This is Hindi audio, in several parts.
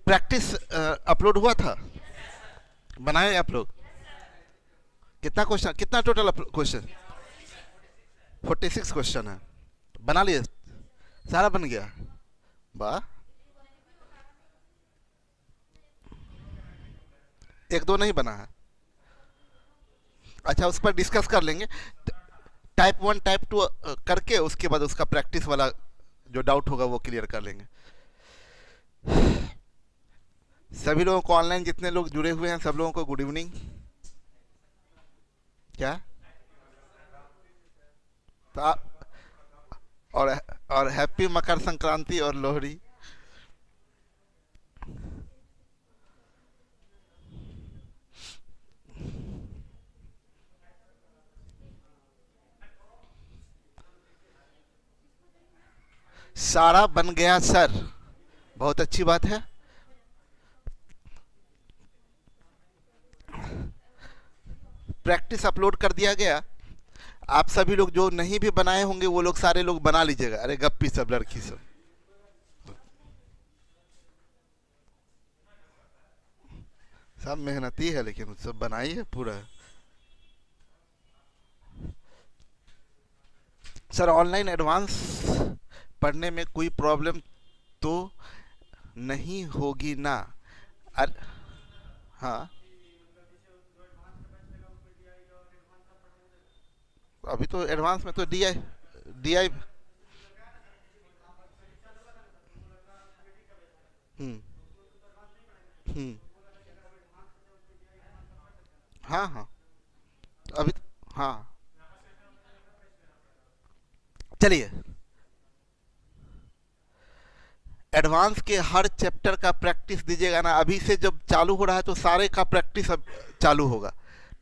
प्रैक्टिस अपलोड हुआ था, बनाए आप लोग? कितना क्वेश्चन, कितना टोटल क्वेश्चन? 46 क्वेश्चन है, बना लिए? सारा बन गया? वाह। एक दो नहीं बना है? अच्छा, उस पर डिस्कस कर लेंगे। टाइप 1 टाइप 2 करके उसके बाद उसका प्रैक्टिस वाला जो डाउट होगा वो क्लियर कर लेंगे। सभी लोगों को, ऑनलाइन जितने लोग जुड़े हुए हैं सब लोगों को गुड इवनिंग। क्या? तो और और हैप्पी मकर संक्रांति और लोहड़ी। सारा बन गया सर, बहुत अच्छी बात है। प्रैक्टिस अपलोड कर दिया गया। आप सभी लोग जो नहीं भी बनाए होंगे वो लोग सारे लोग बना लीजिएगा। अरे गप्पी सब, लड़की सब, सब मेहनती है लेकिन सब बनाई है पूरा। सर ऑनलाइन एडवांस पढ़ने में कोई प्रॉब्लम तो नहीं होगी ना? अरे हाँ, अभी तो एडवांस में तो डी आई, डी आई। हम्म। हम्म। हाँ हाँ। अभी हाँ, चलिए। एडवांस के हर चैप्टर का प्रैक्टिस दीजिएगा ना, अभी से जब चालू हो रहा है तो सारे का प्रैक्टिस अब चालू होगा।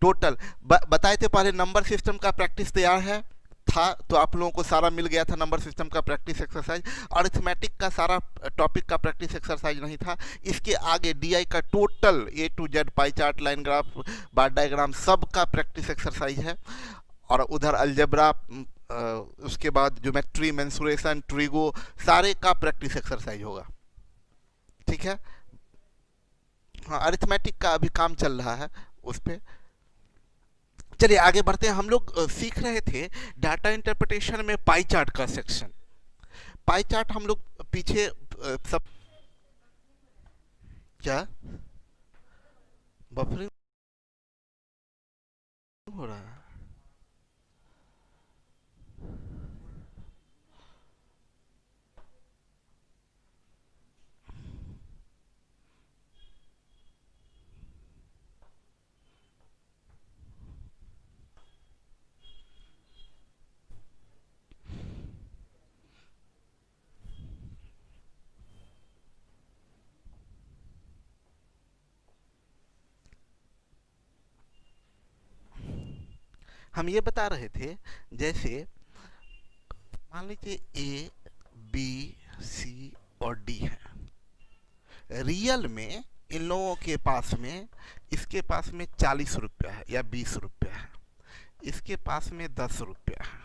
टोटल बताए थे पहले, नंबर सिस्टम का प्रैक्टिस तैयार है था, तो आप लोगों को सारा मिल गया था नंबर सिस्टम का प्रैक्टिस एक्सरसाइज। अरिथमेटिक का सारा टॉपिक का प्रैक्टिस एक्सरसाइज नहीं था। इसके आगे डीआई का total A to Z, pie chart, line graph, bar diagram, सब का प्रैक्टिस एक्सरसाइज है। और उधर अलजेब्रा, उसके बाद ज्योमेट्री, मेंसुरेशन, ट्रिगो, सारे का प्रैक्टिस एक्सरसाइज होगा। ठीक है? हाँ, अरिथमेटिक का अभी काम चल रहा है उस पर। चलिए आगे बढ़ते हैं। हम लोग सीख रहे थे डाटा इंटरप्रिटेशन में पाई चार्ट का सेक्शन। पाई चार्ट हम लोग पीछे सब, क्या बफरिंग हो रहा है? हम ये बता रहे थे, जैसे मान लीजिए ए, बी, सी और डी है। रियल में इन लोगों के पास में, इसके पास में 40 रुपया है या 20 रुपया है, इसके पास में 10 रुपया है,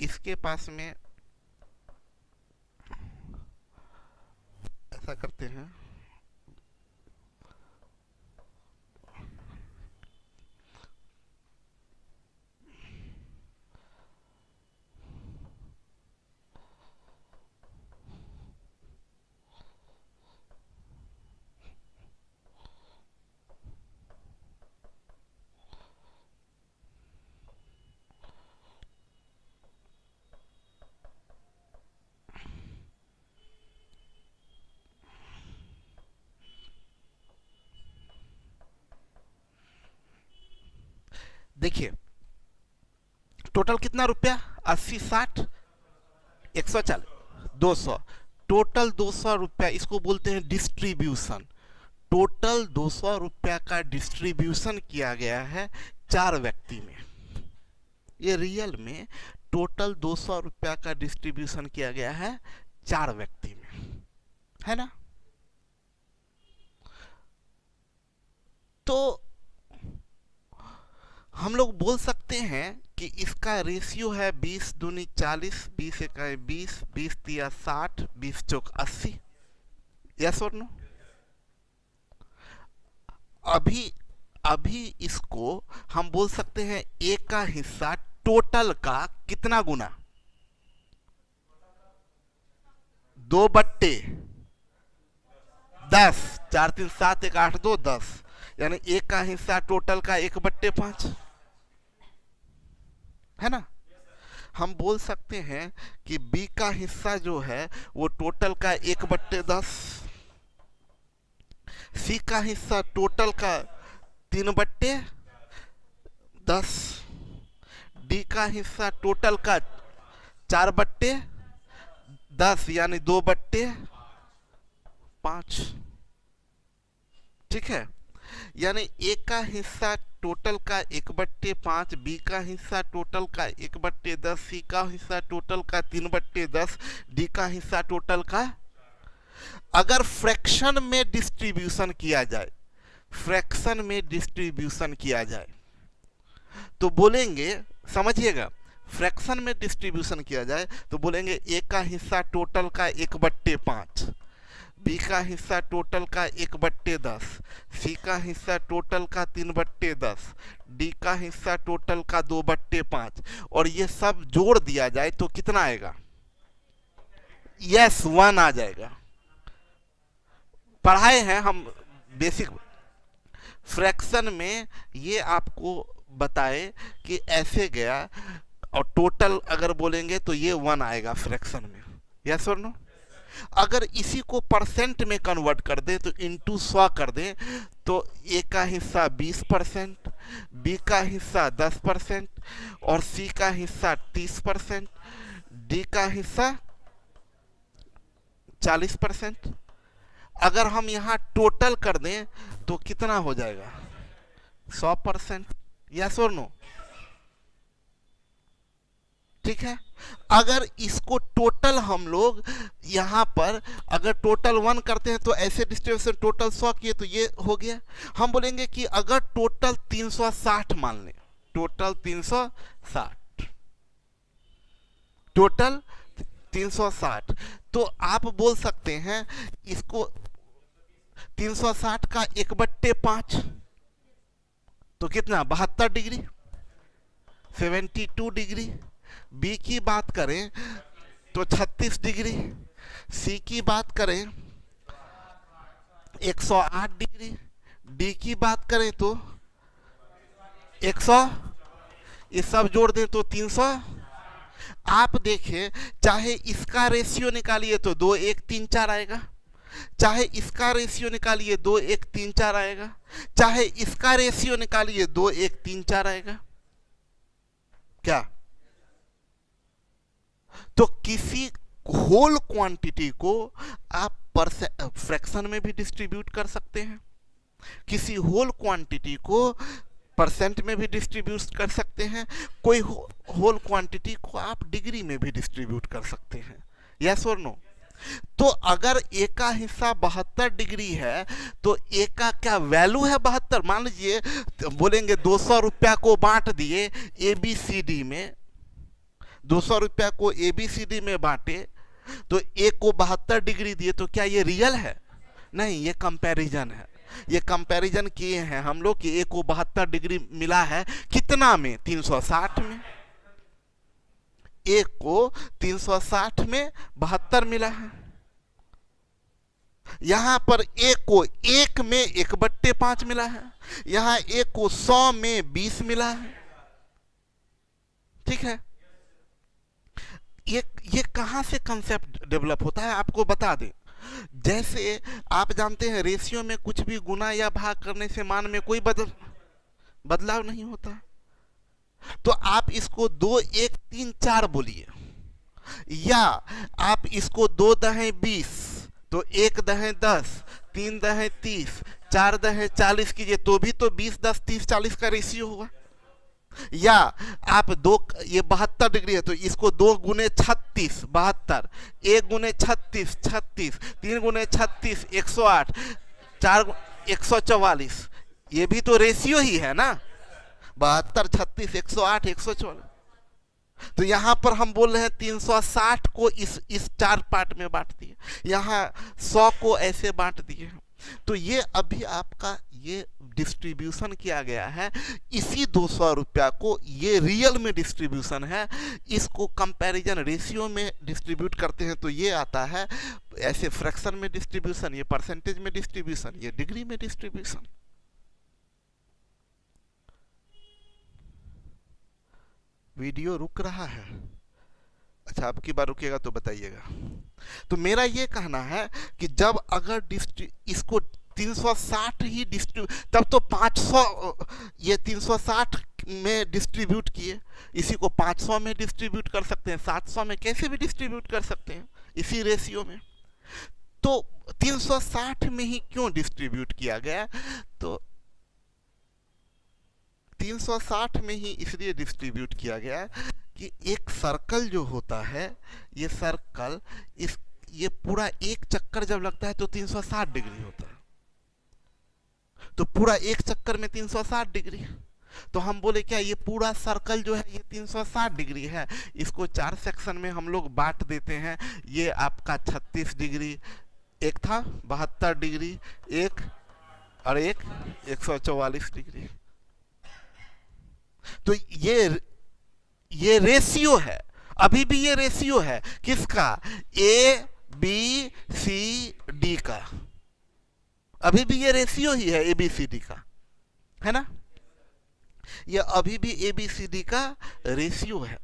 इसके पास में, ऐसा करते हैं, देखिए टोटल कितना रुपया, 80, 60, 140, 200, टोटल 200 रुपया। इसको बोलते हैं डिस्ट्रीब्यूशन। टोटल 200 रुपया का डिस्ट्रीब्यूशन किया गया है 4 व्यक्ति में। ये रियल में टोटल 200 रुपया का डिस्ट्रीब्यूशन किया गया है 4 व्यक्ति में, है ना? तो हम लोग बोल सकते हैं कि इसका रेशियो है 20 दूनी 40, 20 इकाई 20, 20 तिया 60, 20 चौक 80। यस और नो? अभी अभी इसको हम बोल सकते हैं ए का हिस्सा टोटल का कितना गुना, 2/10, 4 3 7 1 8 2 10, यानी ए का हिस्सा टोटल का 1/5 है ना। हम बोल सकते हैं कि बी का हिस्सा जो है वो टोटल का 1/10, सी का हिस्सा टोटल का 3/10, डी का हिस्सा टोटल का 4/10 यानी 2/5। ठीक है, यानी ए का हिस्सा टोटल का 1/5, बी का हिस्सा टोटल का 1/10, सी का हिस्सा टोटल का 3/10, डी का हिस्सा टोटल का। अगर फ्रैक्शन में डिस्ट्रीब्यूशन किया जाए, फ्रैक्शन में डिस्ट्रीब्यूशन किया जाए तो बोलेंगे, समझिएगा, फ्रैक्शन में डिस्ट्रीब्यूशन किया जाए तो बोलेंगे ए का हिस्सा टोटल का 1/5, बी का हिस्सा टोटल का 1/10, सी का हिस्सा टोटल का 3/10, डी का हिस्सा टोटल का 2/5, और ये सब जोड़ दिया जाए तो कितना आएगा? यस, 1 आ जाएगा। पढ़ाए हैं हम बेसिक फ्रैक्शन में, ये आपको बताए कि ऐसे गया, और टोटल अगर बोलेंगे तो ये 1 आएगा फ्रैक्शन में। यस और नो? अगर इसी को परसेंट में कन्वर्ट कर दें तो इंटू 100 कर दें तो ए का हिस्सा 20%, बी का हिस्सा 10% और सी का हिस्सा 30%, डी का हिस्सा 40%। अगर हम यहाँ टोटल कर दें तो कितना हो जाएगा? 100%। यस और नो? ठीक है। अगर इसको टोटल हम लोग यहाँ पर अगर टोटल 1 करते हैं तो ऐसे डिस्ट्रीब्यूशन टोटल 100 किए तो ये हो गया। हम बोलेंगे कि अगर टोटल 360 मान लें, टोटल 360, टोटल 360, तो आप बोल सकते हैं इसको 360 का 1/5 तो कितना? 72 डिग्री, 72 डिग्री। बी की बात करें तो 36 डिग्री, सी की बात करें 108 डिग्री, डी की बात करें तो 100, ये सब जोड़ दें तो 300। आप देखें, चाहे इसका रेशियो निकालिए तो 2 1 3 4 आएगा, चाहे इसका रेशियो निकालिए 2 1 3 4 आएगा, चाहे इसका रेशियो निकालिए 2 1 3 4 आएगा। क्या? तो किसी होल क्वांटिटी को आप फ्रैक्शन में भी डिस्ट्रीब्यूट कर सकते हैं, किसी होल क्वांटिटी को परसेंट में भी डिस्ट्रीब्यूट कर सकते हैं, कोई होल क्वांटिटी को आप डिग्री में भी डिस्ट्रीब्यूट कर सकते हैं। यस और नो? तो अगर ए का हिस्सा 72 डिग्री है तो ए का क्या वैल्यू है? 72। मान लीजिए बोलेंगे 200 रुपया को बांट दिए ABCD में, 200 रुपया को ABCD में बांटे तो ए को 72 डिग्री दिए, तो क्या ये रियल है? नहीं, ये कंपैरिजन है। ये कंपैरिजन किए हैं हम लोग कि ए को 72 डिग्री मिला है कितना में? 360 में। ए को 360 में 72 मिला है। यहां पर ए को 1 में 1/5 मिला है, यहां ए को 100 में 20 मिला है। ठीक है। ये कहां से कंसेप्ट डेवलप होता है आपको बता दें। जैसे आप जानते हैं रेशियो में कुछ भी गुना या भाग करने से मान में कोई बदलाव नहीं होता, तो आप इसको 2 1 3 4 बोलिए, या आप इसको 2 दहें 20 तो 1 दहें 10, 3 दहें 30, 4 दहें 40 कीजिए तो भी तो 20 10 30 40 का रेशियो होगा। या आप ये 72 डिग्री है तो इसको 2 गुने 36 72, 1 गुने 36 36, 3 गुने 36 108, 4 144, ये भी तो रेशियो ही है ना, 72 36 108 144। तो यहां पर हम बोल रहे हैं 360 को इस 4 पार्ट में बांट दिए, यहां 100 को ऐसे बांट दिए। तो ये अभी आपका ये डिस्ट्रीब्यूशन किया गया है, इसी 200 रुपया को, ये रियल में डिस्ट्रीब्यूशन है, इसको कंपैरिजन रेशियो में डिस्ट्रीब्यूट करते हैं तो ये आता है, ऐसे फ्रैक्शन में डिस्ट्रीब्यूशन, ये परसेंटेज में डिस्ट्रीब्यूशन, ये डिग्री में डिस्ट्रीब्यूशन। वीडियो रुक रहा है? अच्छा, अब की बार रुकेगा तो बताइएगा। तो मेरा ये कहना है कि जब अगर इसको 360 ही तब तो 500, ये 360 में डिस्ट्रीब्यूट किए, इसी को 500 में डिस्ट्रीब्यूट कर सकते हैं, 700 में, कैसे भी डिस्ट्रीब्यूट कर सकते हैं इसी रेशियो में। तो 360 में ही क्यों डिस्ट्रीब्यूट किया गया? तो 360 में ही इसलिए डिस्ट्रीब्यूट किया गया कि एक सर्कल जो होता है, ये सर्कल, ये पूरा एक चक्कर जब लगता है तो 360 डिग्री होता है, तो पूरा एक चक्कर में 360 डिग्री। तो हम बोले क्या ये पूरा सर्कल जो है ये 360 डिग्री है, इसको 4 सेक्शन में हम लोग बांट देते हैं। ये आपका 36 डिग्री, एक था 72 डिग्री, एक और एक 144 डिग्री। तो ये रेशियो है, अभी भी ये रेशियो है किसका? ए बी सी डी का, अभी भी ये रेशियो ही है ए बी सी डी का, है ना? ये अभी भी ए बी सी डी का रेशियो है।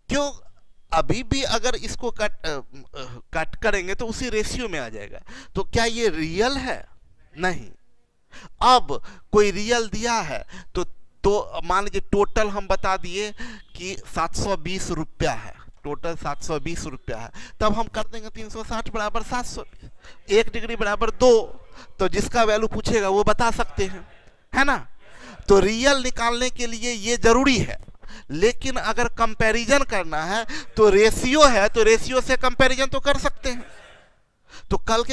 क्यों? अभी भी अगर इसको कट करेंगे तो उसी रेशियो में आ जाएगा। तो क्या ये रियल है? नहीं। अब कोई रियल दिया है तो मान लीजिए टोटल हम बता दिए कि 720 रुपया है, टोटल 720 रुपया है, तब हम कर देंगे 360 बराबर 720, 1 डिग्री बराबर 2, तो जिसका वैल्यू पूछेगा वो बता सकते हैं, है ना? तो रियल निकालने के लिए ये जरूरी है, लेकिन अगर कंपैरिजन करना है तो रेशियो है, तो रेशियो से कंपैरिजन तो कर सकते हैं। तो कल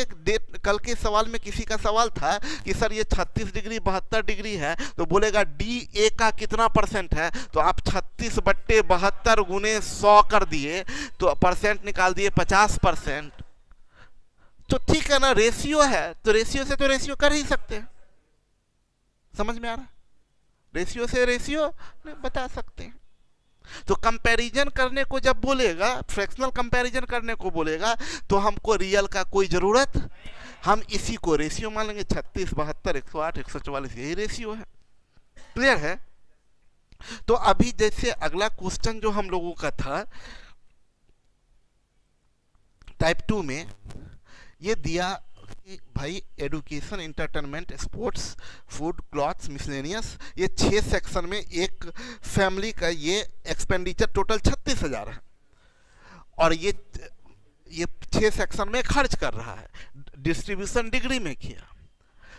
के सवाल में किसी का सवाल था कि सर ये 36 डिग्री 72 डिग्री है, तो बोलेगा डी ए का कितना परसेंट है, तो आप 36/72 गुने 100 कर दिए तो परसेंट निकाल दिए 50%। तो ठीक है ना, रेशियो है तो रेशियो से तो रेशियो कर ही सकते हैं। समझ में आ रहा है? रेशियो से रेशियो बता सकते हैं। तो कंपैरिजन करने को जब बोलेगा, फ्रैक्शनल कंपैरिजन करने को बोलेगा, तो हमको रियल का कोई जरूरत, हम इसी को रेशियो मान लेंगे। 36, 72, 108, 144 यही रेशियो है। क्लियर है? तो अभी जैसे अगला क्वेश्चन जो हम लोगों का था टाइप 2 में, ये दिया कि भाई education, entertainment, sports, food, clothes, miscellaneous, ये 6 सेक्शन में एक फैमिली का ये एक्सपेंडिचर टोटल 36,000 है, और ये 6 सेक्शन में खर्च कर रहा है, डिस्ट्रीब्यूशन डिग्री में किया।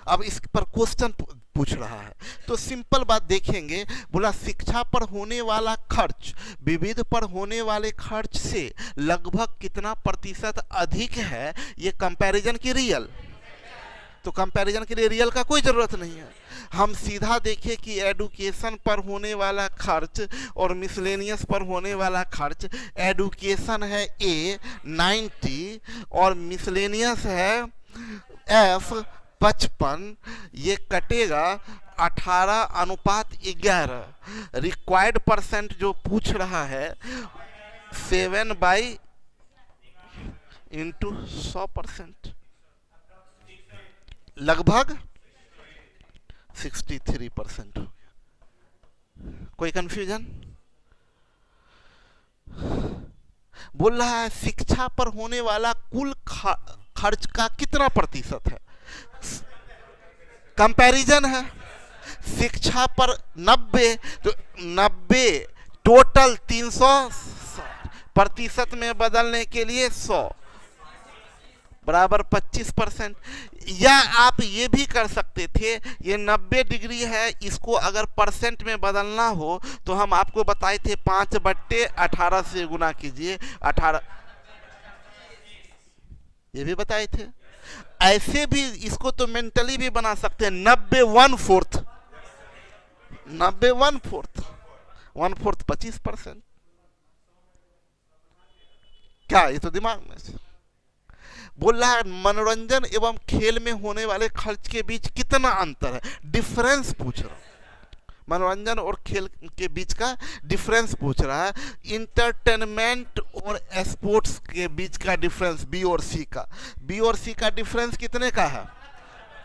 अब इस पर क्वेश्चन पूछ रहा है, तो सिंपल बात देखेंगे, बोला शिक्षा पर होने वाला खर्च विविध पर होने वाले खर्च से लगभग कितना प्रतिशत अधिक है, ये कंपैरिजन की रियल। तो कंपैरिजन के लिए रियल का कोई जरूरत नहीं है, हम सीधा देखें कि एडुकेशन पर होने वाला खर्च और मिसलेनियस पर होने वाला खर्च, एडुकेशन है ए 90 और मिसलेनियस है एफ 55, ये कटेगा 18:11। रिक्वायर्ड परसेंट जो पूछ रहा है 7/(×100%) लगभग 63% हो गया। कोई कंफ्यूजन? बोल रहा है शिक्षा पर होने वाला कुल खर्च का कितना प्रतिशत है, कंपैरिजन है। शिक्षा पर 90, तो 90 टोटल 300, प्रतिशत में बदलने के लिए 100 बराबर 25%। या आप ये भी कर सकते थे, ये 90 डिग्री है, इसको अगर परसेंट में बदलना हो तो हम आपको बताए थे 5/18 से गुना कीजिए 18, ये भी बताए थे। ऐसे भी इसको तो मेंटली भी बना सकते हैं, 90 1/4, 90 1/4, 1/4 25%। क्या ये तो दिमाग में से बोल रहा है मनोरंजन एवं खेल में होने वाले खर्च के बीच कितना अंतर है, डिफरेंस पूछ रहा हूं। मनोरंजन और खेल के बीच का डिफरेंस पूछ रहा है। इंटरटेनमेंट और स्पोर्ट्स के बीच का डिफरेंस बी और सी का, बी और सी का डिफरेंस कितने का है,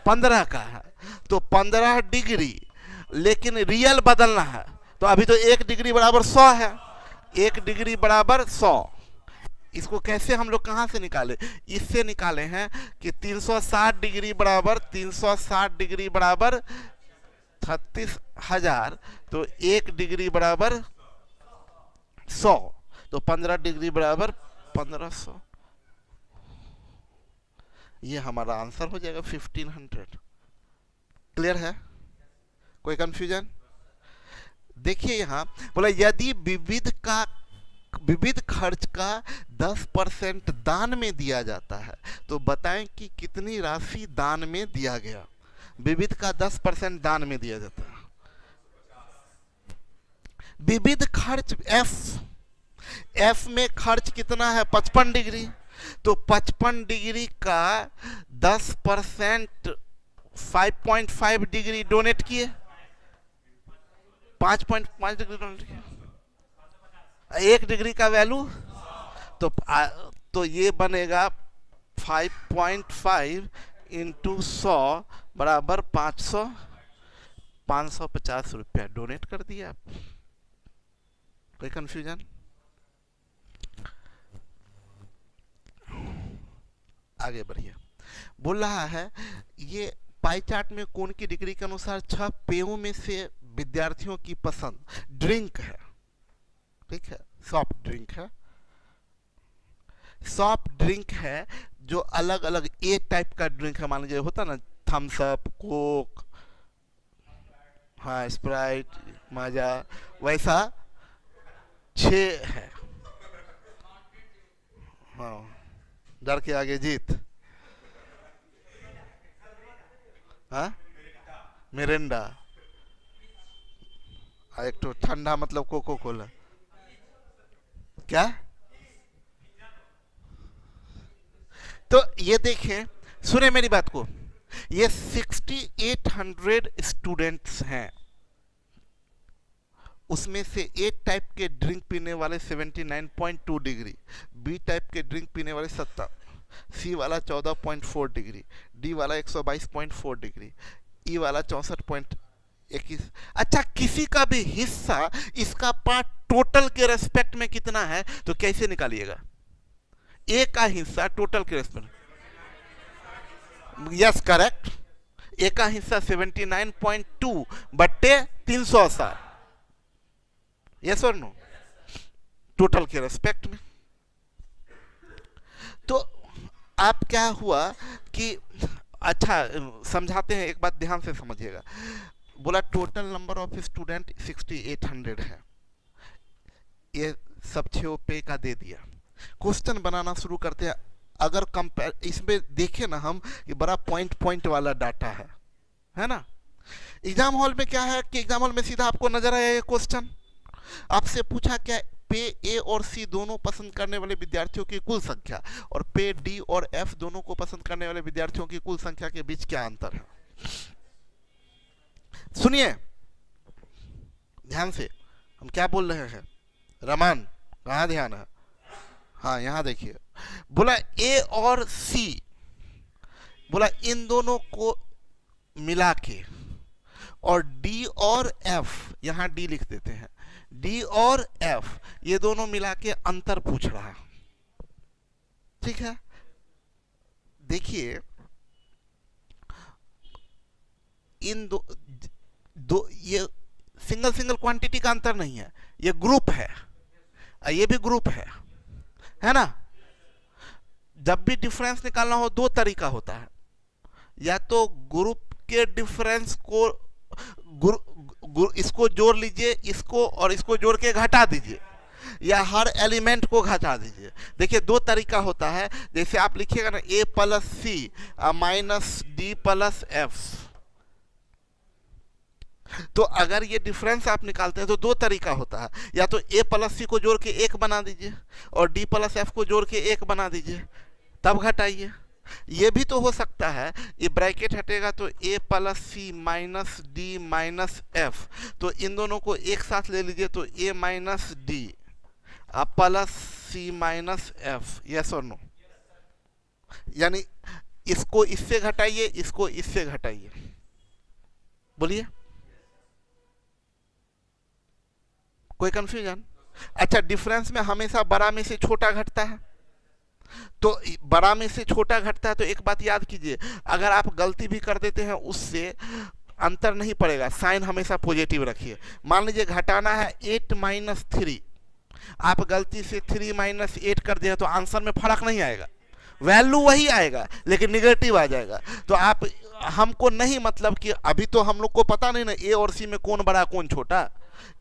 15 का है। तो 15 डिग्री, लेकिन रियल बदलना है तो अभी तो 1 डिग्री बराबर 100 है, 1 डिग्री बराबर 100। इसको कैसे हम लोग कहाँ से निकाले, इससे निकाले हैं कि 360 डिग्री बराबर 360 डिग्री बराबर 36,000, तो 1 डिग्री बराबर 100, तो 15 डिग्री बराबर 1500। ये हमारा आंसर हो जाएगा 1500। क्लियर है, कोई कंफ्यूजन? देखिए यहां बोला यदि विविध खर्च का 10% दान में दिया जाता है तो बताएं कि कितनी राशि दान में दिया गया। विविध का 10% दान में दिया जाता है। विविध खर्च एफ में खर्च कितना है, 55 डिग्री, तो 55 डिग्री का 10% 5.5 डिग्री डोनेट किए, 5.5 डिग्री डोनेट किए, 1 डिग्री का वैल्यू तो ये बनेगा 5.5 इंटू 100 बराबर 550 रुपया डोनेट कर दिया आप। कोई कंफ्यूजन? आगे बढ़िए। बोल रहा है ये पाई चार्ट में कौन की डिग्री के अनुसार 6 पेयों में से विद्यार्थियों की पसंद ड्रिंक है, ठीक है, सॉफ्ट ड्रिंक है, सॉफ्ट ड्रिंक है जो अलग अलग ए टाइप का ड्रिंक है, मान लीजिए होता ना थम्स अप, कोक, हाँ स्प्राइट, माजा, वैसा 6 है। हाँ, डर के आगे जीत। हाँ, मिरिंडा, एक तो ठंडा मतलब कोको कोला। क्या? तो ये देखें, सुने मेरी बात को, ये 6800 स्टूडेंट्स हैं, उसमें से ए टाइप के ड्रिंक पीने वाले 79.2 डिग्री, बी टाइप के ड्रिंक पीने वाले 70, सी वाला 14.4 डिग्री, डी वाला 122.4 डिग्री, ई वाला 64.21। अच्छा, किसी का भी हिस्सा इसका पार्ट टोटल के रेस्पेक्ट में कितना है तो कैसे निकालिएगा? ए का हिस्सा टोटल के रेस्पेक्ट, यस करेक्ट, ए का हिस्सा 79.2 बट्टे 380, यस और नो, टोटल के रेस्पेक्ट में। तो आप क्या हुआ कि अच्छा समझाते हैं, एक बात ध्यान से समझिएगा। बोला टोटल नंबर ऑफ स्टूडेंट 6800 है, ये सब 6 पे का दे दिया। क्वेश्चन बनाना शुरू करते हैं। अगर कंपेयर इसमें देखें ना हम, ये बड़ा पॉइंट वाला डाटा है ना। एग्जाम हॉल में क्या है कि एग्जाम हॉल में सीधा आपको नजर आया ये क्वेश्चन, आपसे पूछा क्या पे ए और सी दोनों पसंद करने वाले विद्यार्थियों की कुल संख्या और पे डी और एफ दोनों को पसंद करने वाले विद्यार्थियों की कुल संख्या के बीच क्या अंतर है। सुनिए ध्यान से, हम क्या बोल रहे हैं। रमान, कहाँ ध्यान है? हाँ यहां देखिए, बोला ए और सी, बोला इन दोनों को मिला के, और डी और एफ, यहां डी लिख देते हैं, डी और एफ ये दोनों मिला के अंतर पूछ रहा है, ठीक है। देखिए इन दो ये सिंगल क्वांटिटी का अंतर नहीं है, ये ग्रुप है, ये भी ग्रुप है ना। जब भी डिफरेंस निकालना हो 2 तरीका होता है, या तो ग्रुप के डिफरेंस को इसको जोड़ लीजिए, इसको और इसको जोड़ के घटा दीजिए, या हर एलिमेंट को घटा दीजिए। देखिए 2 तरीका होता है, जैसे आप लिखिएगा ना a plus C minus D plus F, तो अगर ये डिफरेंस आप निकालते हैं तो 2 तरीका होता है, या तो a प्लस सी को जोड़ के 1 बना दीजिए और d प्लस एफ को जोड़ के 1 बना दीजिए, तब घटाइए, ये भी तो हो सकता है, ये ब्रैकेट हटेगा तो a plus C minus D minus F, तो इन दोनों को एक साथ ले लीजिए तो a minus D plus C minus F, yes और नो? यानी इसको इससे घटाइए, इसको इससे घटाइए, बोलिए कोई कंफ्यूजन? अच्छा, डिफरेंस में हमेशा बड़ा में से छोटा घटता है, तो बड़ा में से छोटा घटता है, तो एक बात याद कीजिए, अगर आप गलती भी कर देते हैं उससे अंतर नहीं पड़ेगा, साइन हमेशा पॉजिटिव रखिए। मान लीजिए घटाना है 8 माइनस 3, आप गलती से 3 माइनस 8 कर दिया तो आंसर में फर्क नहीं आएगा, वैल्यू वही आएगा लेकिन निगेटिव आ जाएगा। तो आप, हमको नहीं मतलब कि अभी तो हम लोग को पता नहीं ना ए और सी में कौन बड़ा कौन छोटा,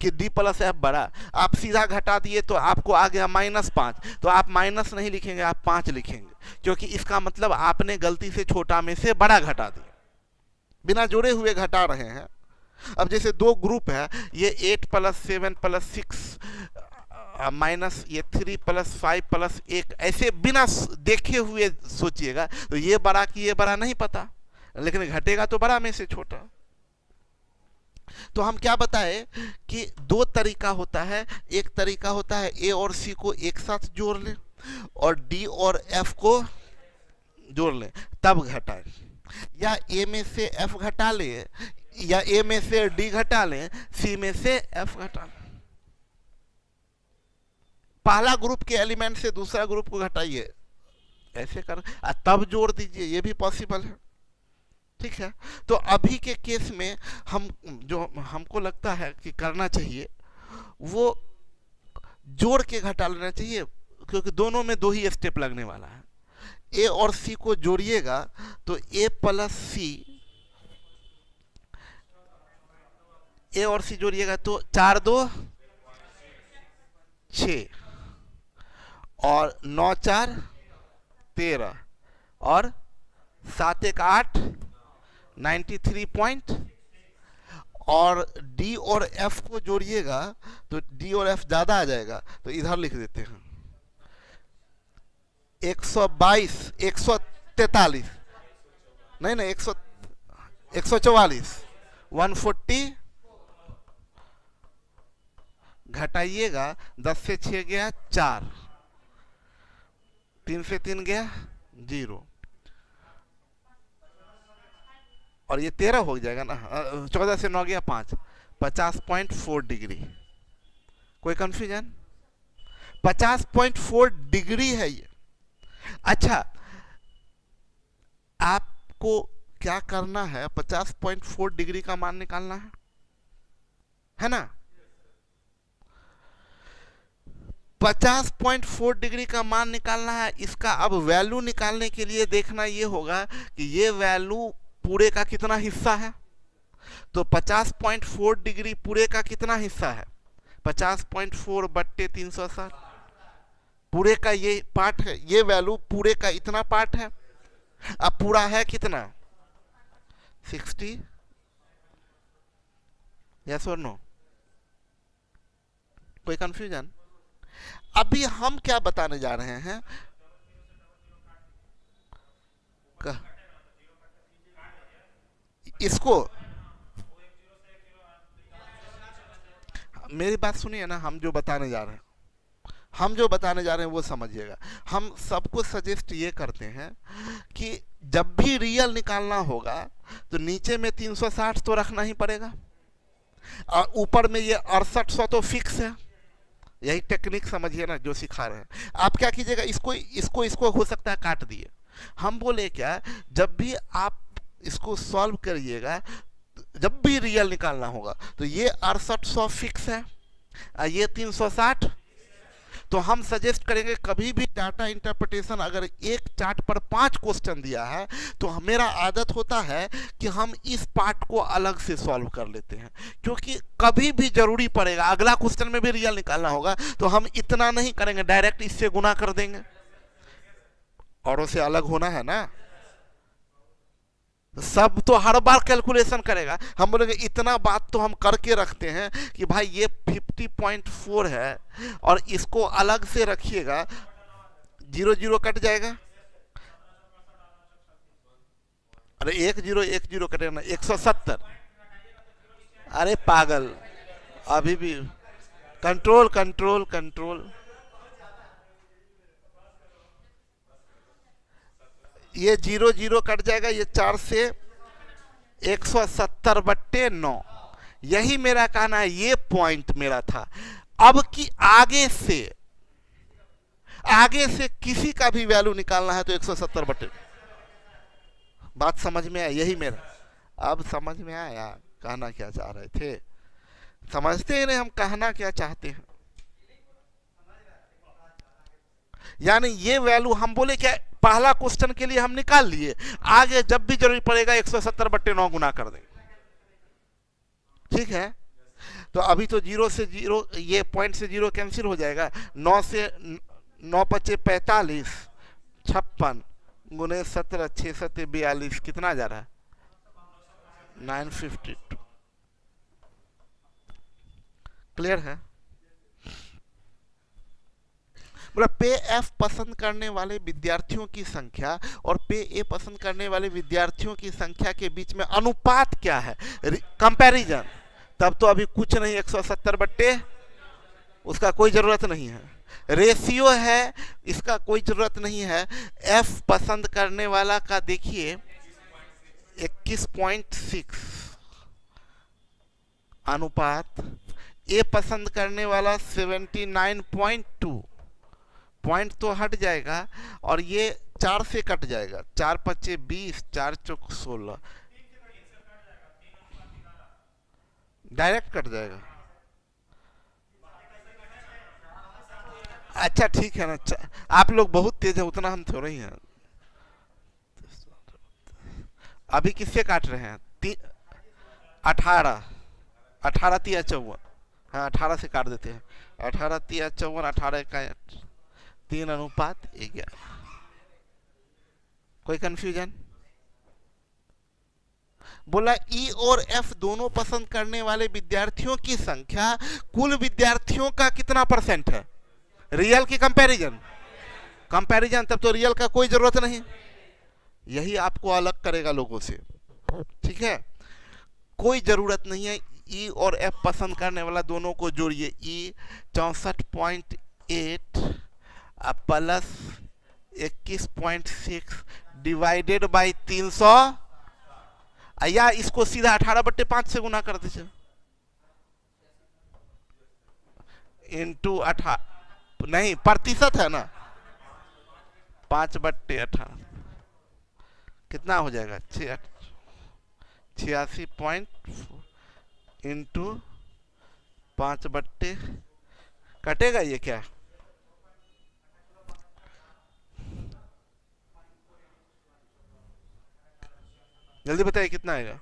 कि डी प्लस एफ बड़ा, आप सीधा घटा दिए तो आपको आ गया -5, तो आप माइनस नहीं लिखेंगे, आप 5 लिखेंगे, क्योंकि इसका मतलब आपने गलती से छोटा में से बड़ा घटा दिया, बिना जोड़े हुए घटा रहे हैं। अब जैसे दो ग्रुप है, ये 8 प्लस 7 प्लस 6 माइनस ये 3 प्लस 5 प्लस 1, ऐसे बिना देखे हुए सोचिएगा तो ये बड़ा कि ये बड़ा नहीं पता, लेकिन घटेगा तो बड़ा में से छोटा। तो हम क्या बताए कि दो तरीका होता है, एक तरीका होता है ए और सी को एक साथ जोड़ लें और डी और एफ को जोड़ लें तब घटाएं, या ए में से एफ घटा लें, या ए में से डी घटा लें, सी में से एफ घटा लें। पहला ग्रुप के एलिमेंट से दूसरा ग्रुप को घटाइए, ऐसे कर तब जोड़ दीजिए, ये भी पॉसिबल है, ठीक है। तो अभी के केस में हम जो हमको लगता है कि करना चाहिए वो जोड़ के घटा लेना चाहिए, क्योंकि दोनों में 2 ही स्टेप लगने वाला है। ए और सी को जोड़िएगा तो ए प्लस सी, ए और सी जोड़िएगा तो 4 2 6 और 9 4 13 और 7 1 8 93 पॉइंट, और डी और एफ को जोड़िएगा तो डी और एफ ज्यादा आ जाएगा, तो इधर लिख देते हैं 122 143 नहीं नहीं 144 140, घटाइएगा 10 से 6 गया 4, 3 से 3 गया 0, और ये 13 हो जाएगा ना, 14 से 9 गया 5, 50.4 डिग्री। कोई कंफ्यूजन? 50.4 डिग्री है ये। अच्छा, आपको क्या करना है, 50.4 डिग्री का मान निकालना है ना? 50.4 डिग्री का मान निकालना है। इसका अब वैल्यू निकालने के लिए देखना ये होगा कि ये वैल्यू पूरे का कितना हिस्सा है, तो 50.4 डिग्री पूरे का कितना हिस्सा है, 50.4 बट्टे 360, पूरे का ये पार्ट है, ये वैल्यू पूरे का इतना पार्ट है। अब पूरा है कितना, 60, यस और नो? कोई कंफ्यूजन? अभी हम क्या बताने जा रहे हैं, इसको मेरी बात सुनिए ना, हम जो बताने जा रहे हैं वो समझिएगा। हम सबको सजेस्ट ये करते हैं कि जब भी रियल निकालना होगा तो नीचे में 360 तो रखना ही पड़ेगा, और ऊपर में ये 6800 तो फिक्स है। यही टेक्निक समझिए ना जो सिखा रहे हैं। आप क्या कीजिएगा, इसको हो सकता है काट दिए। हम बोले क्या, जब भी आप इसको सॉल्व करिएगा, जब भी रियल निकालना होगा तो ये 6800 फिक्स है, ये 360। तो हम सजेस्ट करेंगे कभी भी डाटा इंटरप्रिटेशन अगर एक चार्ट पर 5 क्वेश्चन दिया है तो मेरा आदत होता है कि हम इस पार्ट को अलग से सॉल्व कर लेते हैं, क्योंकि कभी भी जरूरी पड़ेगा, अगला क्वेश्चन में भी रियल निकालना होगा तो हम इतना नहीं करेंगे, डायरेक्ट इससे गुना कर देंगे, औरों से अलग होना है ना। सब तो हर बार कैलकुलेशन करेगा, हम बोलेंगे इतना बात तो हम करके रखते हैं कि भाई ये 50.4 है और इसको अलग से रखिएगा, 0 0 कट जाएगा, अरे 1010 कटेगा ना, 170। अरे पागल, अभी भी कंट्रोल कंट्रोल कंट्रोल। ये 0 0 कट जाएगा, ये 4 से 170/9। यही मेरा कहना है, ये पॉइंट मेरा था। अब कि आगे से किसी का भी वैल्यू निकालना है तो 170/, बात समझ में आया? यही मेरा, अब समझ में आया कहना क्या चाह रहे थे? समझते हैं नहीं हम कहना क्या चाहते हैं? यानी ये वैल्यू हम बोले क्या, पहला क्वेश्चन के लिए हम निकाल लिए, आगे जब भी जरूरी पड़ेगा 170/9 गुना कर देंगे। ठीक है, तो अभी तो 0 से 0, ये पॉइंट से 0 कैंसिल हो जाएगा। 9 से 9 पचे 45, 56 गुने 17, 6 7 42, कितना जा रहा है? 952। क्लियर है? बोला पे एफ पसंद करने वाले विद्यार्थियों की संख्या और पे ए पसंद करने वाले विद्यार्थियों की संख्या के बीच में अनुपात क्या है? कंपैरिजन। तब तो अभी कुछ नहीं, 170/, उसका कोई जरूरत नहीं है। रेशियो है, इसका कोई जरूरत नहीं है। एफ पसंद करने वाला का देखिए 21.6 अनुपात, ए पसंद करने वाला 79.2, पॉइंट तो हट जाएगा और ये 4 से कट जाएगा। 4 पचे 20, 4 चौक 16, डायरेक्ट कट जाएगा। अच्छा ठीक है ना, आप लोग बहुत तेज है, उतना हम थोड़े ही हैं। अभी किससे काट रहे हैं? 18 18 3 54, हाँ 18 से काट देते हैं। 18 3 54, 18 का 3:11। कोई कंफ्यूजन? बोला ई और एफ दोनों पसंद करने वाले विद्यार्थियों की संख्या कुल विद्यार्थियों का कितना % है? रियल की कंपैरिजन? कंपैरिजन, तब तो रियल का कोई जरूरत नहीं। यही आपको अलग करेगा लोगों से। ठीक है, कोई जरूरत नहीं है। ई और एफ पसंद करने वाला दोनों को जोड़िए। ई 64.8 प्लस 21.6 डिवाइडेड बाई 300, या इसको सीधा 18/5 से गुना कर दीजिए, इंटू 18, नहीं प्रतिशत है ना, 5/18 कितना हो जाएगा? 86.4 इंटू 5/, कटेगा ये क्या? जल्दी बताइए कितना आएगा?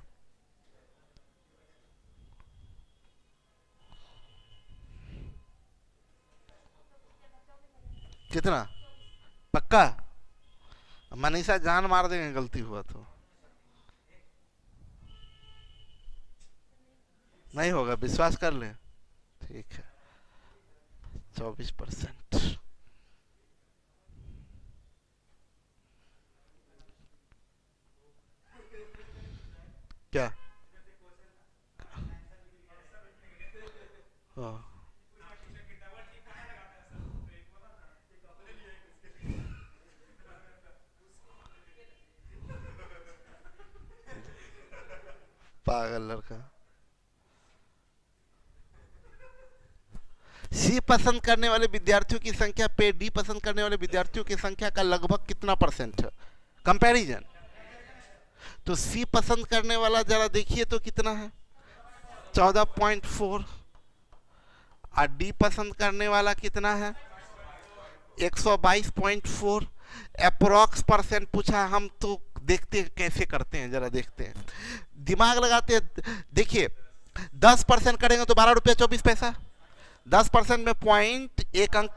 कितना? पक्का? मनीषा जान मार देंगे गलती हुआ तो। नहीं होगा, विश्वास कर ले। ठीक है, 24%। क्या? हाँ, पागल लड़का। सी पसंद करने वाले विद्यार्थियों की संख्या पे डी पसंद करने वाले विद्यार्थियों की संख्या का लगभग कितना % है? कंपैरिजन। तो सी पसंद करने वाला जरा देखिए तो कितना है? 14.4। और डी पसंद करने वाला कितना है? 122.4। अप्रोक्स % पूछा, हम तो देखते हैं कैसे करते हैं, जरा देखते हैं, दिमाग लगाते हैं। देखिए 10% करेंगे तो 12 रुपया 24 पैसा। 10% में पॉइंट 1 अंक,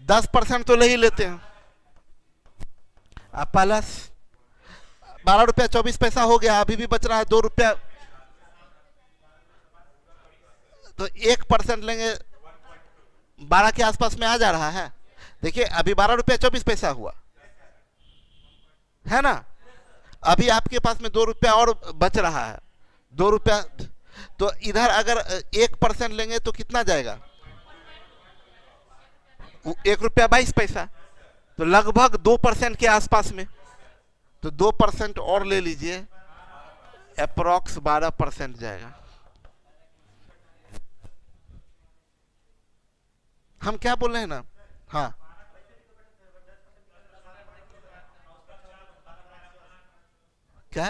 10% तो ले ही लेते हैं। प्लस 12 रुपया 24 पैसा हो गया, अभी भी बच रहा है 2 रुपया, तो 1% लेंगे, 12 के आसपास में आ जा रहा है। देखिए अभी 12 रुपया 24 पैसा हुआ है ना, अभी आपके पास में 2 रुपया और बच रहा है, 2 रुपया। तो इधर अगर 1% लेंगे तो कितना जाएगा? 1 रुपया 22 पैसा। तो लगभग 2% के आसपास में। तो 2% और ले लीजिए, अप्रोक्स 12% जाएगा। हम क्या बोल रहे हैं ना? हाँ, क्या?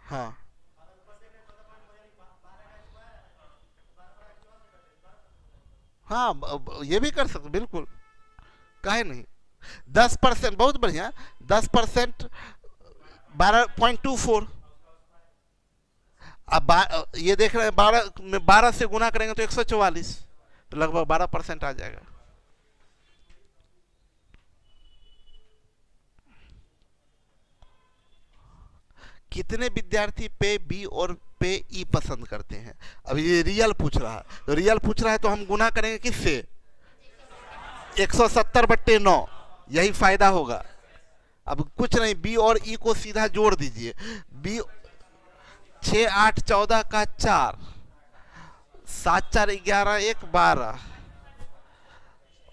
हाँ, हाँ, ये भी कर सकते बिल्कुल, काहे नहीं। 10% बहुत बढ़िया। 10% 12.24। अब ये देख रहे हैं, 12 से गुना करेंगे तो 144, तो लगभग 12% आ जाएगा। कितने विद्यार्थी पे बी और पे ई पसंद करते हैं? अब ये रियल पूछ रहा है, तो रियल पूछ रहा है तो हम गुना करेंगे किससे? 170/9, यही फायदा होगा। अब कुछ नहीं, बी और ई को सीधा जोड़ दीजिए। बी 6 8 14 का 4, 7 4 11 1 12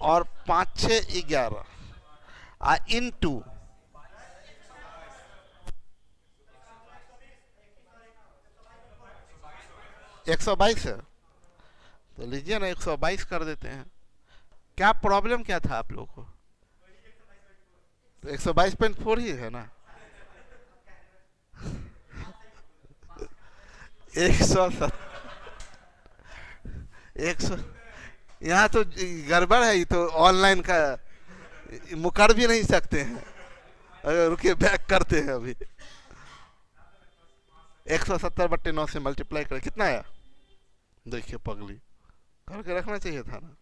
और 5 6 11 इनटू 122 है। तो लीजिए ना, 122 कर देते हैं। क्या प्रॉब्लम क्या था आप लोगों को? तो 122.4 ही है ना। 170, 100। यहाँ तो गड़बड़ है, ये तो ऑनलाइन का मुकर भी नहीं सकते हैं। अगर रुकिए, बैक करते हैं अभी। 170/9 से मल्टीप्लाई करें, कितना आया? देखिए पगली, करके रखना चाहिए था ना।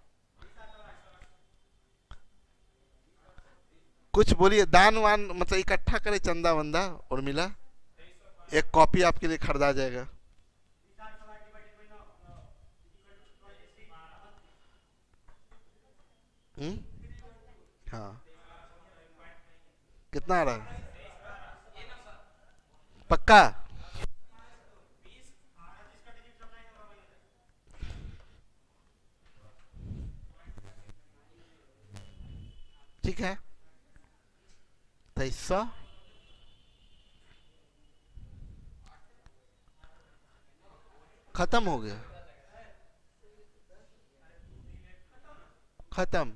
कुछ बोलिए, दान वान मतलब इकट्ठा करे, चंदा वंदा और मिला। एक कॉपी आपके लिए खरीदा जाएगा। हम्म, हाँ, कितना आ रहा है? पक्का? ठीक है, 2300 खत्म हो गया, खत्म।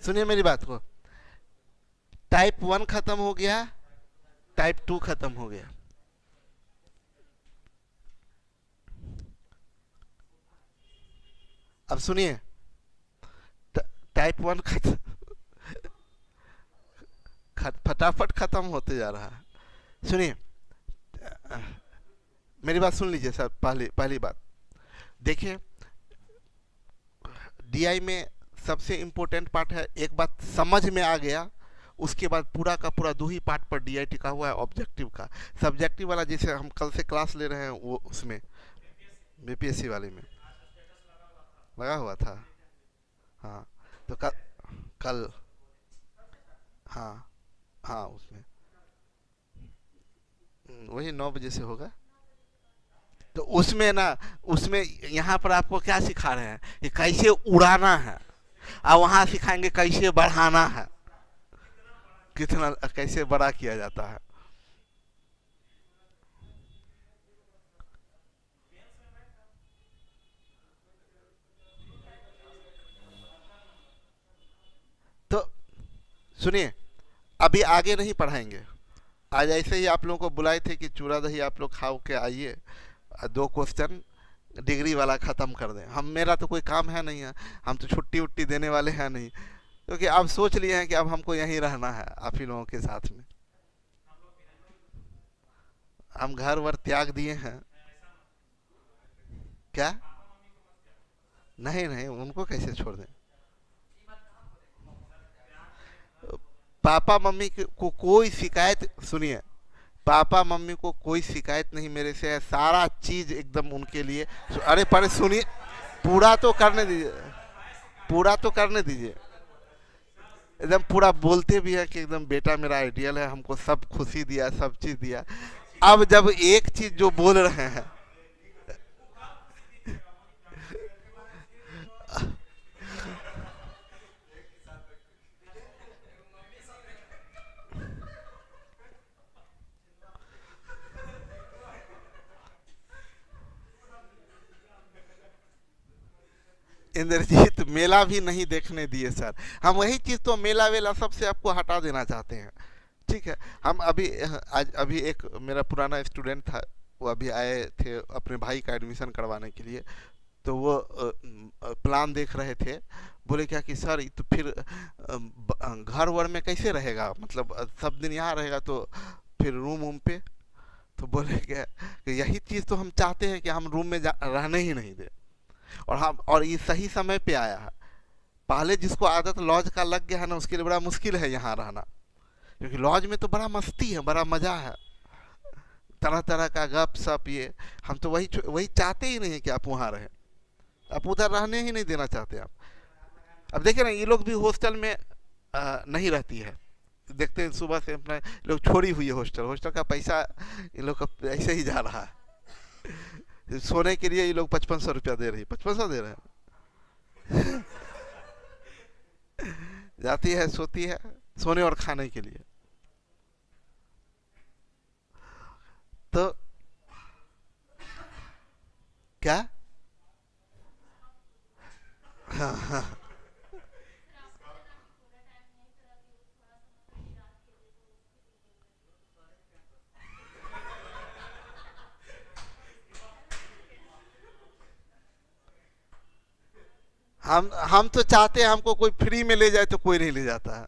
सुनिए मेरी बात को, टाइप 1 खत्म हो गया, टाइप 2 खत्म हो गया। अब सुनिए, टाइप 1 खत्म, फटाफट खत्म होते जा रहा है। सुनिए, मेरी बात सुन लीजिए सर। पहली पहली बात देखिए, डीआई में सबसे इम्पोर्टेंट पार्ट है, एक बात समझ में आ गया, उसके बाद पूरा का पूरा 2 ही पार्ट पर डीआई टिका हुआ है, ऑब्जेक्टिव का। सब्जेक्टिव वाला जैसे हम कल से क्लास ले रहे हैं, वो उसमें बीपीएससी वाले में लगा हुआ था। हाँ, तो कल कल हाँ, हाँ उसमें वही 9 बजे से होगा। तो उसमें ना, उसमें यहाँ पर आपको क्या सिखा रहे हैं कि कैसे उड़ाना है, और वहाँ सिखाएंगे कैसे बढ़ाना है, कितना कैसे बड़ा किया जाता है। तो सुनिए, अभी आगे नहीं पढ़ाएंगे। आज ऐसे ही आप लोगों को बुलाए थे कि चूड़ा दही आप लोग खाओ के आइए, 2 क्वेश्चन डिग्री वाला ख़त्म कर दें। हम, मेरा तो कोई काम है नहीं है, हम तो छुट्टी उट्टी देने वाले हैं नहीं, क्योंकि अब सोच लिए हैं कि अब हमको यहीं रहना है आप ही लोगों के साथ में। हम घर वर त्याग दिए हैं। क्या? नहीं नहीं, उनको कैसे छोड़ दें? पापा मम्मी को कोई शिकायत, सुनिए, पापा मम्मी को कोई शिकायत नहीं मेरे से है, सारा चीज एकदम उनके लिए। अरे पर सुनिए, पूरा तो करने दीजिए। पूरा तो करने दीजिए। एकदम पूरा बोलते भी है कि एकदम बेटा मेरा आइडियल है, हमको सब खुशी दिया, सब चीज दिया। अब जब एक चीज जो बोल रहे हैं, इंद्रजीत मेला भी नहीं देखने दिए सर। हम वही चीज तो मेला वेला सबसे आपको हटा देना चाहते हैं। ठीक है। हम अभी आज अभी एक मेरा पुराना स्टूडेंट था, वो अभी आए थे अपने भाई का एडमिशन करवाने के लिए। तो वो प्लान देख रहे थे। बोले क्या कि सर ये तो फिर घर वर में कैसे रहेगा, मतलब सब दिन यहाँ रहेगा तो फिर रूम वूम पे। तो बोले क्या कि यही चीज़ तो हम चाहते हैं कि हम रूम में रहने ही नहीं दे। और ये सही समय पे आया है। पहले जिसको आदत लॉज का लग गया है ना, उसके लिए बड़ा मुश्किल है यहाँ रहना। क्योंकि लॉज में तो बड़ा मस्ती है, बड़ा मज़ा है, तरह तरह का गप सप ये। हम तो वही वही चाहते ही नहीं कि आप वहाँ रहें, आप उधर रहने ही नहीं देना चाहते आप। अब देखिए ना, ये लोग भी हॉस्टल में नहीं रहती है। देखते हैं सुबह से अपना लोग छोड़ी हुई है हॉस्टल। हॉस्टल का पैसा इन लोग का ऐसे ही जा रहा है। सोने के लिए ये लोग 5500 रुपया दे रही है, 5500 दे रहे हैं। जाती है, सोती है, सोने और खाने के लिए। तो क्या, हाँ हाँ, हम तो चाहते हैं हमको कोई फ्री में ले जाए, तो कोई नहीं ले जाता है।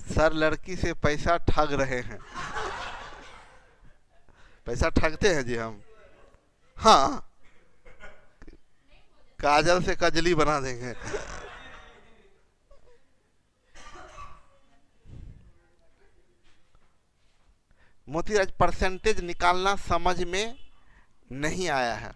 सर लड़की से पैसा ठग रहे हैं। पैसा ठगते हैं जी हम। हाँ, काजल से कजली बना देंगे। मोतीराज परसेंटेज निकालना समझ में नहीं आया है।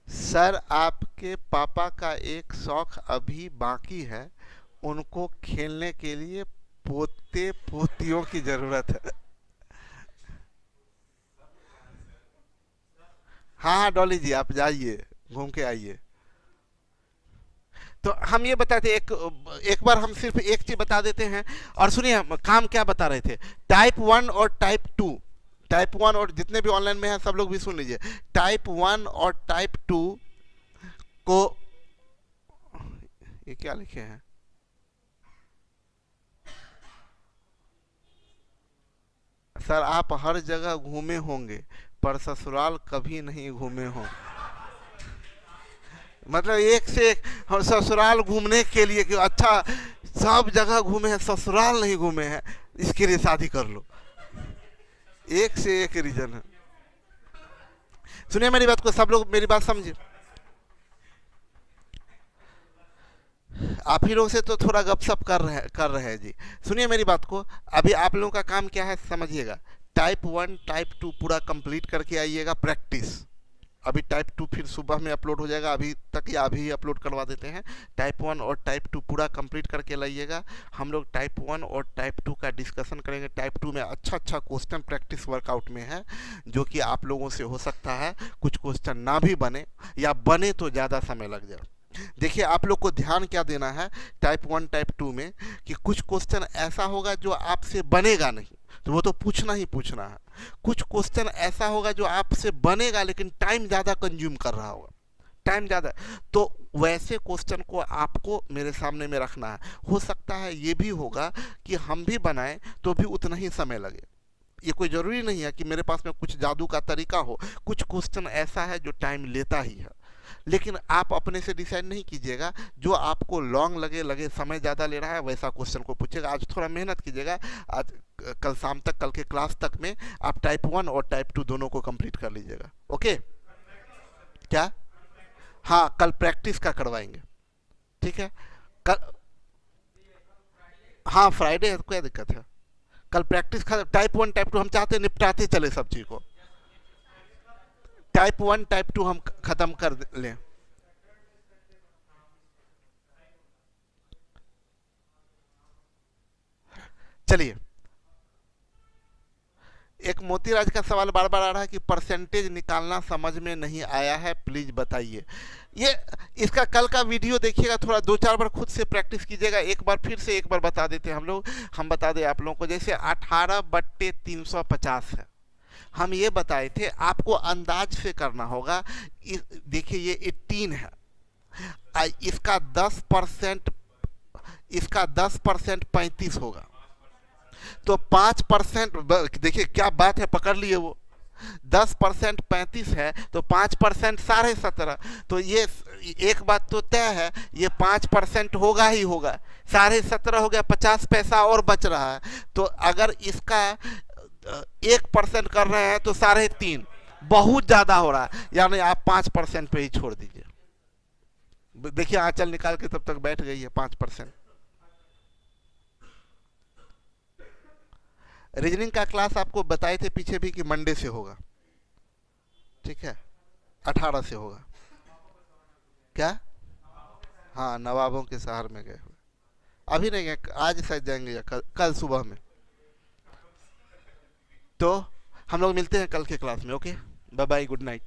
सर आपके पापा का एक शौक अभी बाकी है, उनको खेलने के लिए पोते पोतियों की जरूरत है। हाँ हाँ डॉली जी, आप जाइए, घूम के आइए। तो हम ये बताते, एक बार हम सिर्फ एक चीज बता देते हैं। और सुनिए, हम काम क्या बता रहे थे। टाइप 1 और टाइप 2, टाइप 1 और जितने भी ऑनलाइन में हैं सब लोग भी सुन लीजिए। टाइप 1 और टाइप 2 को, ये क्या लिखे हैं, सर आप हर जगह घूमे होंगे पर ससुराल कभी नहीं घूमे हों। मतलब एक से एक हम ससुराल घूमने के लिए कि अच्छा सब जगह घूमे हैं, ससुराल नहीं घूमे हैं, इसके लिए शादी कर लो। एक से एक रीजन है। सुनिए मेरी बात को, सब लोग मेरी बात समझिए। आप ही लोग से तो थोड़ा गपशप कर रहे हैं जी। सुनिए मेरी बात को, अभी आप लोगों का काम क्या है समझिएगा। टाइप 1 टाइप 2 पूरा कंप्लीट करके आइएगा, प्रैक्टिस। अभी टाइप 2 फिर सुबह में अपलोड हो जाएगा, अभी तक या अभी अपलोड करवा देते हैं। टाइप 1 और टाइप 2 पूरा कंप्लीट करके लाइएगा। हम लोग टाइप 1 और टाइप 2 का डिस्कशन करेंगे। टाइप 2 में अच्छा अच्छा क्वेश्चन प्रैक्टिस वर्कआउट में है, जो कि आप लोगों से हो सकता है कुछ क्वेश्चन ना भी बने, या बने तो ज़्यादा समय लग जाए। देखिए आप लोग को ध्यान क्या देना है टाइप 1 टाइप 2 में, कि कुछ क्वेश्चन ऐसा होगा जो आपसे बनेगा नहीं, तो वो तो पूछना ही पूछना है। कुछ क्वेश्चन ऐसा होगा जो आपसे बनेगा लेकिन टाइम ज़्यादा कंज्यूम कर रहा होगा, टाइम ज़्यादा, तो वैसे क्वेश्चन को आपको मेरे सामने में रखना है। हो सकता है ये भी होगा कि हम भी बनाएं तो भी उतना ही समय लगे। ये कोई ज़रूरी नहीं है कि मेरे पास में कुछ जादू का तरीका हो। कुछ क्वेश्चन ऐसा है जो टाइम लेता ही है, लेकिन आप अपने से डिसाइड नहीं कीजिएगा। जो आपको लॉन्ग लगे समय ज़्यादा ले रहा है वैसा क्वेश्चन को पूछेगा। आज थोड़ा मेहनत कीजिएगा, आज कल शाम तक, कल के क्लास तक में आप टाइप 1 और टाइप 2 दोनों को कंप्लीट कर लीजिएगा। ओके क्या, हाँ कल प्रैक्टिस का करवाएंगे, ठीक है। कल, हाँ फ्राइडे है तो क्या दिक्कत है। कल प्रैक्टिस का टाइप 1 टाइप 2 हम चाहते हैं निपटाते चले सब चीज को। टाइप 1 टाइप 2 हम खत्म कर लें। चलिए, एक मोतीराज का सवाल बार बार आ रहा है कि परसेंटेज निकालना समझ में नहीं आया है, प्लीज बताइए। ये इसका कल का वीडियो देखिएगा, थोड़ा 2-4 बार खुद से प्रैक्टिस कीजिएगा। एक बार फिर से एक बार बता देते हैं हम लोग, हम बता दें आप लोगों को। जैसे 18/350 है, हम ये बताए थे आपको अंदाज से करना होगा। देखिए ये 18 है, इसका 10%, इसका 10% 35 होगा, तो 5%, देखिए क्या बात है, पकड़ लिए वो। 10% 35 है तो 5% 17.5, तो ये एक बात तो तय है, ये 5% होगा ही होगा। 17.5 हो गया, 50 पैसा और बच रहा है। तो अगर इसका 1% कर रहे हैं तो 3.5 बहुत ज्यादा हो रहा है, यानी आप 5% पे ही छोड़ दीजिए। देखिए आंचल निकाल के तब तक बैठ गई है 5%। रीजनिंग का क्लास आपको बताए थे पीछे भी कि मंडे से होगा, ठीक है, 18 से होगा। क्या? हाँ नवाबों के शहर में गए हुए, अभी नहीं गए, आज शायद जाएंगे या कल सुबह में। तो हम लोग मिलते हैं कल के क्लास में। Okay, bye bye, good night.